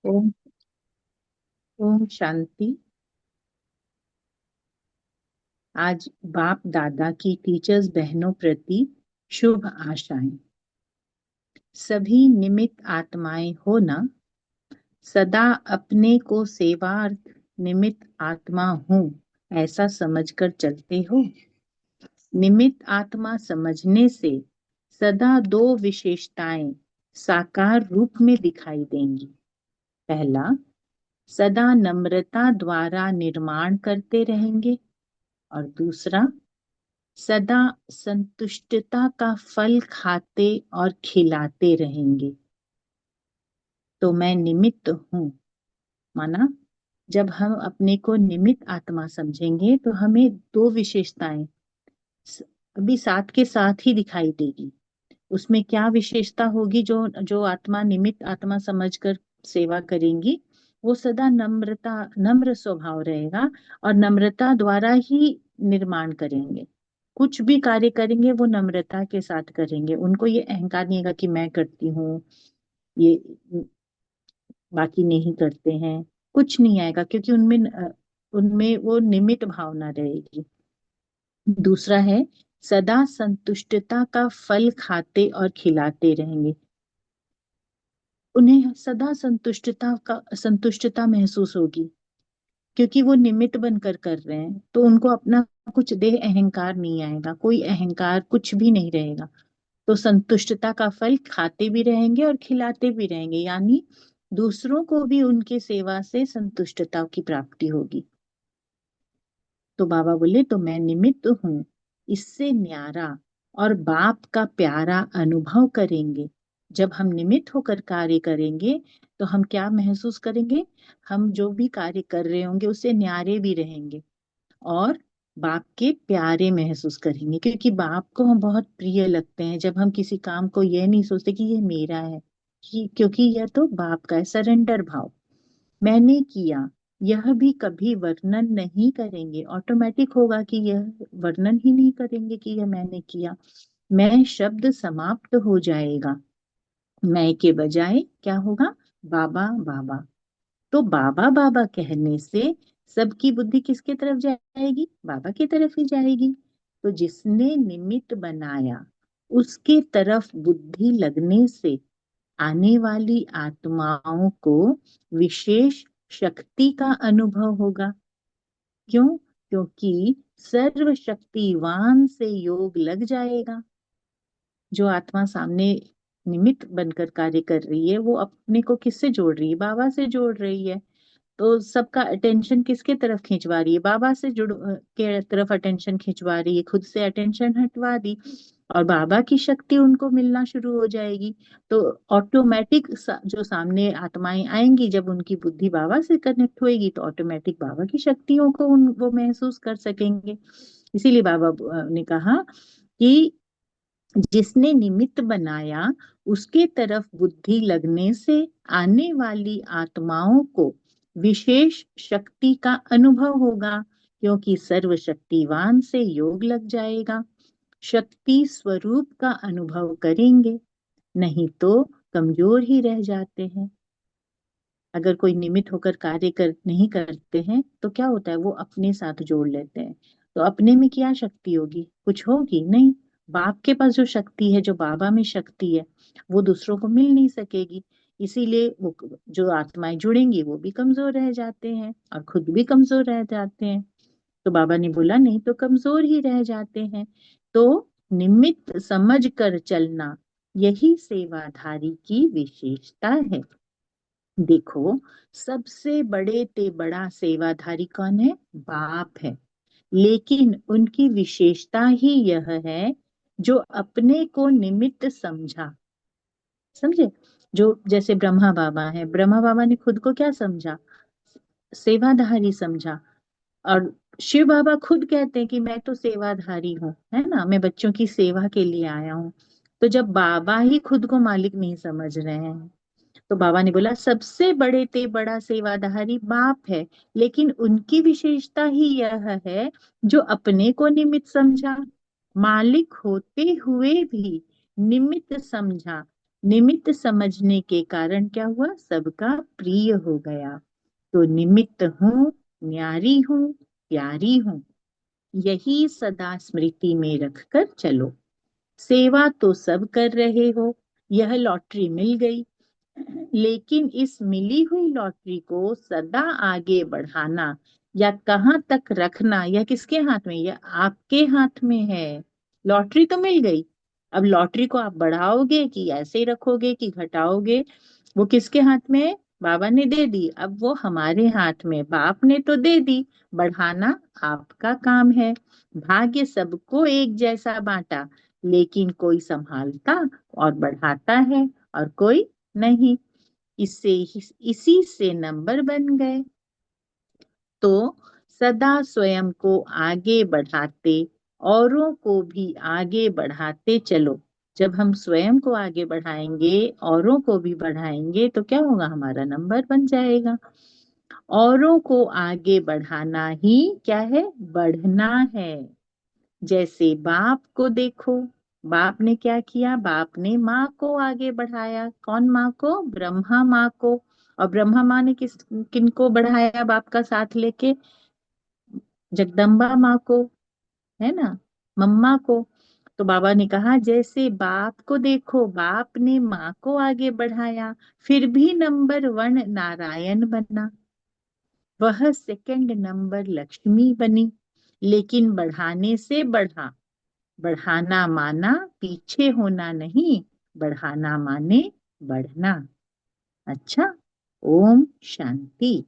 ओम। ओम शांति। आज बाप दादा की टीचर्स बहनों प्रति शुभ आशाएं। सभी निमित्त आत्माएं हो ना, सदा अपने को सेवार्थ निमित्त आत्मा हूँ ऐसा समझकर चलते हो। निमित्त आत्मा समझने से सदा दो विशेषताएं साकार रूप में दिखाई देंगी। पहला, सदा नम्रता द्वारा निर्माण करते रहेंगे, और दूसरा, सदा संतुष्टता का फल खाते और खिलाते रहेंगे। तो मैं निमित्त हूँ, माना जब हम अपने को निमित्त आत्मा समझेंगे तो हमें दो विशेषताएं स- अभी साथ के साथ ही दिखाई देगी। उसमें क्या विशेषता होगी? जो जो आत्मा निमित्त आत्मा समझकर सेवा करेंगी, वो सदा नम्र स्वभाव रहेगा, और नम्रता द्वारा ही निर्माण करेंगे। कुछ भी कार्य करेंगे वो नम्रता के साथ करेंगे। उनको ये अहंकार नहीं होगा कि मैं करती हूँ, ये बाकी नहीं करते हैं। कुछ नहीं आएगा, क्योंकि उनमें वो निमित्त भावना रहेगी। दूसरा है, सदा संतुष्टता का फल खाते और खिलाते रहेंगे। उन्हें सदा संतुष्टता महसूस होगी, क्योंकि वो निमित्त बनकर कर रहे हैं। तो उनको अपना कुछ देह अहंकार नहीं आएगा, कोई अहंकार कुछ भी नहीं रहेगा। तो संतुष्टता का फल खाते भी रहेंगे और खिलाते भी रहेंगे, यानी दूसरों को भी उनके सेवा से संतुष्टता की प्राप्ति होगी। तो बाबा बोले, तो मैं निमित्त हूँ, इससे न्यारा और बाप का प्यारा अनुभव करेंगे। जब हम निमित्त होकर कार्य करेंगे तो हम क्या महसूस करेंगे? हम जो भी कार्य कर रहे होंगे उससे न्यारे भी रहेंगे, और बाप के प्यारे महसूस करेंगे, क्योंकि बाप को हम बहुत प्रिय लगते हैं। जब हम किसी काम को ये नहीं सोचते कि ये मेरा है, क्योंकि यह तो बाप का है। सरेंडर भाव, मैंने किया, यह भी कभी वर्णन नहीं करेंगे। ऑटोमेटिक होगा कि यह वर्णन ही नहीं करेंगे कि यह मैंने किया। मैं शब्द समाप्त हो जाएगा, मैं के बजाय क्या होगा? बाबा बाबा। तो बाबा बाबा कहने से सबकी बुद्धि किसके तरफ जाएगी? बाबा की तरफ ही जाएगी। तो जिसने निमित्त बनाया उसके तरफ बुद्धि लगने से आने वाली आत्माओं को विशेष शक्ति का अनुभव होगा। क्यों? क्योंकि सर्वशक्तिवान से योग लग जाएगा। जो आत्मा सामने निमित्त बनकर कार्य कर रही है, वो अपने को किससे जोड़ रही है? बाबा से जोड़ रही है। तो सबका अटेंशन किसके तरफ खिंचवा रही है? बाबा से के तरफ अटेंशन खिंचवा रही है, खुद से अटेंशन हटवा दी, और बाबा की शक्ति उनको मिलना शुरू हो जाएगी। तो ऑटोमेटिक जो सामने आत्माएं आएंगी, जब उनकी बुद्धि बाबा से कनेक्ट होएगी तो ऑटोमेटिक बाबा की शक्तियों को वो महसूस कर सकेंगे। इसीलिए बाबा ने कहा कि जिसने निमित्त बनाया उसके तरफ बुद्धि लगने से आने वाली आत्माओं को विशेष शक्ति का अनुभव होगा, क्योंकि सर्वशक्तिवान से योग लग जाएगा। शक्ति स्वरूप का अनुभव करेंगे, नहीं तो कमजोर ही रह जाते हैं। अगर कोई निमित्त होकर कार्य नहीं करते हैं तो क्या होता है? वो अपने साथ जोड़ लेते हैं। तो अपने में क्या शक्ति होगी? कुछ होगी नहीं। बाप के पास जो शक्ति है, जो बाबा में शक्ति है, वो दूसरों को मिल नहीं सकेगी। इसीलिए वो जो आत्माएं जुड़ेंगी वो भी कमजोर रह जाते हैं, और खुद भी कमजोर रह जाते हैं। तो बाबा ने बोला, नहीं तो कमजोर ही रह जाते हैं। तो निमित्त समझ कर चलना, यही सेवाधारी की विशेषता है। देखो, सबसे बड़े ते बड़ा सेवाधारी कौन है? बाप है। लेकिन उनकी विशेषता ही यह है जो अपने को निमित्त समझा। समझे? जो जैसे ब्रह्मा बाबा है, ब्रह्मा बाबा ने खुद को क्या समझा? सेवाधारी समझा। और शिव बाबा खुद कहते हैं कि मैं तो सेवाधारी हूँ, है ना, मैं बच्चों की सेवा के लिए आया हूँ। तो जब बाबा ही खुद को मालिक नहीं समझ रहे हैं, तो बाबा ने बोला सबसे बड़े ते बड़ा सेवाधारी बाप है। लेकिन उनकी विशेषता ही यह है जो अपने को निमित्त समझा, मालिक होते हुए भी निमित्त समझा, निमित्त समझने के कारण क्या हुआ, सबका प्रिय हो गया। तो निमित्त हूँ, न्यारी हूँ, प्यारी हूँ, यही सदा स्मृति में रखकर चलो। सेवा तो सब कर रहे हो, यह लॉटरी मिल गई, लेकिन इस मिली हुई लॉटरी को सदा आगे बढ़ाना या कहाँ तक रखना, यह किसके हाथ में, यह आपके हाथ में है। लॉटरी तो मिल गई, अब लॉटरी को आप बढ़ाओगे कि ऐसे ही रखोगे कि घटाओगे, वो किसके हाथ में है, बाबा ने दे दी, अब वो हमारे हाथ में, बाप ने तो दे दी, बढ़ाना आपका काम है। भाग्य सबको एक जैसा बांटा, लेकिन कोई संभालता और बढ़ाता है और कोई नहीं। इससे इसी से नंबर बन गए। तो सदा स्वयं को आगे बढ़ाते, औरों को भी आगे बढ़ाते चलो। जब हम स्वयं को आगे बढ़ाएंगे, औरों को भी बढ़ाएंगे, तो क्या होगा, हमारा नंबर बन जाएगा। औरों को आगे बढ़ाना ही क्या है, बढ़ना है। जैसे बाप को देखो, बाप ने क्या किया, बाप ने माँ को आगे बढ़ाया। कौन माँ को, ब्रह्मा माँ को। और ब्रह्मा माँ ने किनको बढ़ाया बाप का साथ लेके, जगदम्बा माँ को, है ना, मम्मा को। तो बाबा ने कहा जैसे बाप को देखो, बाप ने माँ को आगे बढ़ाया, फिर भी नंबर 1 नारायण बना, वह सेकंड नंबर लक्ष्मी बनी। लेकिन बढ़ाने से बढ़ा, बढ़ाना माना पीछे होना नहीं, बढ़ाना माने बढ़ना। अच्छा, ओम शांति।